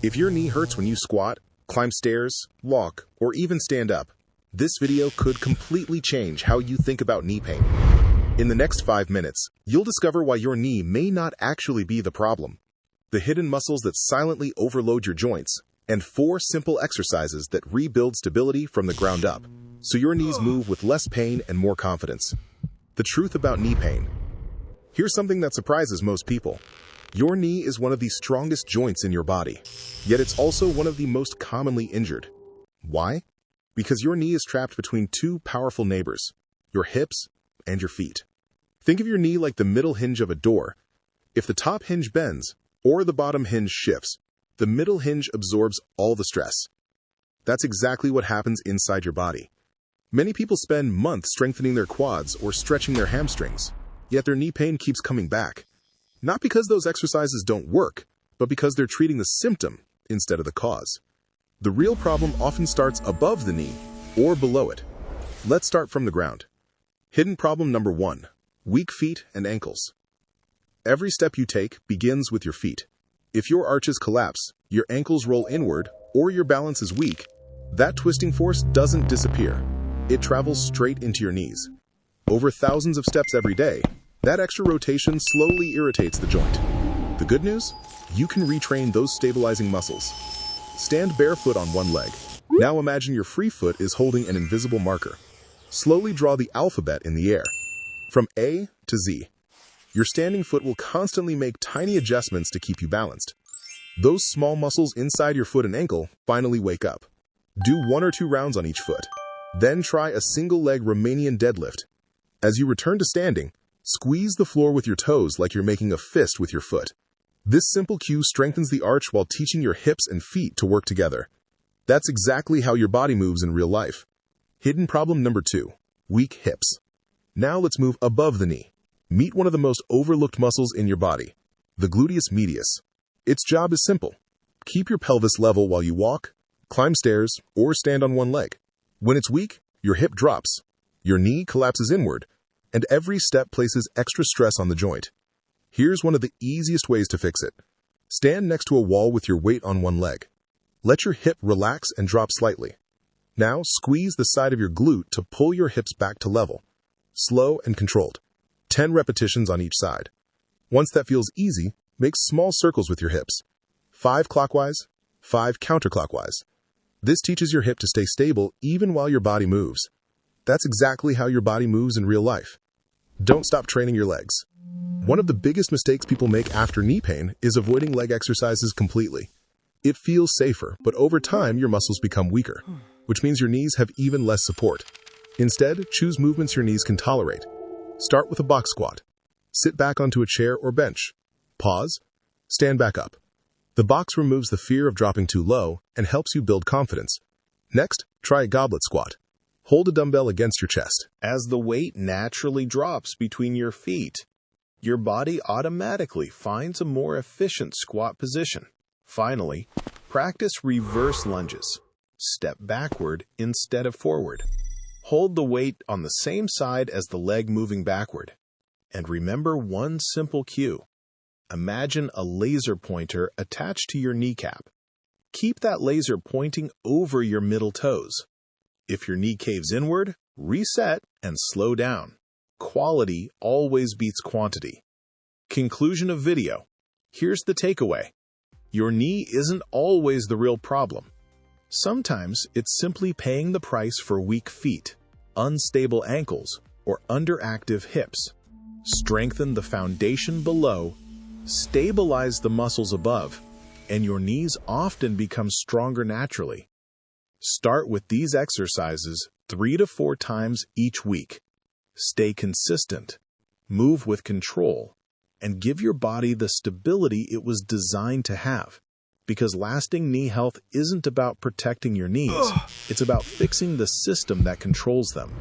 If your knee hurts when you squat, climb stairs, walk, or even stand up, this video could completely change how you think about knee pain. In the next 5 minutes, you'll discover why your knee may not actually be the problem, the hidden muscles that silently overload your joints, and 4 simple exercises that rebuild stability from the ground up, so your knees move with less pain and more confidence. The truth about knee pain. Here's something that surprises most people. Your knee is one of the strongest joints in your body, yet it's also one of the most commonly injured. Why? Because your knee is trapped between 2 powerful neighbors, your hips and your feet. Think of your knee like the middle hinge of a door. If the top hinge bends, or the bottom hinge shifts, the middle hinge absorbs all the stress. That's exactly what happens inside your body. Many people spend months strengthening their quads or stretching their hamstrings, yet their knee pain keeps coming back. Not because those exercises don't work, but because they're treating the symptom instead of the cause. The real problem often starts above the knee or below it. Let's start from the ground. Hidden problem number 1, weak feet and ankles. Every step you take begins with your feet. If your arches collapse, your ankles roll inward, or your balance is weak, that twisting force doesn't disappear. It travels straight into your knees. Over thousands of steps every day, that extra rotation slowly irritates the joint. The good news? You can retrain those stabilizing muscles. Stand barefoot on one leg. Now imagine your free foot is holding an invisible marker. Slowly draw the alphabet in the air, from A to Z. Your standing foot will constantly make tiny adjustments to keep you balanced. Those small muscles inside your foot and ankle finally wake up. Do 1 or 2 rounds on each foot. Then try a single leg Romanian deadlift. As you return to standing, squeeze the floor with your toes like you're making a fist with your foot. This simple cue strengthens the arch while teaching your hips and feet to work together. That's exactly how your body moves in real life. Hidden problem number 2, weak hips. Now let's move above the knee. Meet one of the most overlooked muscles in your body, the gluteus medius. Its job is simple. Keep your pelvis level while you walk, climb stairs, or stand on one leg. When it's weak, your hip drops, your knee collapses inward, and every step places extra stress on the joint. Here's one of the easiest ways to fix it. Stand next to a wall with your weight on one leg. Let your hip relax and drop slightly. Now squeeze the side of your glute to pull your hips back to level. Slow and controlled. 10 repetitions on each side. Once that feels easy, make small circles with your hips. 5 clockwise, 5 counterclockwise. This teaches your hip to stay stable even while your body moves. That's exactly how your body moves in real life. Don't stop training your legs. One of the biggest mistakes people make after knee pain is avoiding leg exercises completely. It feels safer, but over time your muscles become weaker, which means your knees have even less support. Instead, choose movements your knees can tolerate. Start with a box squat. Sit back onto a chair or bench. Pause. Stand back up. The box removes the fear of dropping too low and helps you build confidence. Next, try a goblet squat. Hold a dumbbell against your chest. As the weight naturally drops between your feet, your body automatically finds a more efficient squat position. Finally, practice reverse lunges. Step backward instead of forward. Hold the weight on the same side as the leg moving backward. And remember one simple cue. Imagine a laser pointer attached to your kneecap. Keep that laser pointing over your middle toes. If your knee caves inward, reset and slow down. Quality always beats quantity. Conclusion of video. Here's the takeaway. Your knee isn't always the real problem. Sometimes it's simply paying the price for weak feet, unstable ankles, or underactive hips. Strengthen the foundation below, stabilize the muscles above, and your knees often become stronger naturally. Start with these exercises 3 to 4 times each week. Stay consistent, move with control, and give your body the stability it was designed to have. Because lasting knee health isn't about protecting your knees, it's about fixing the system that controls them.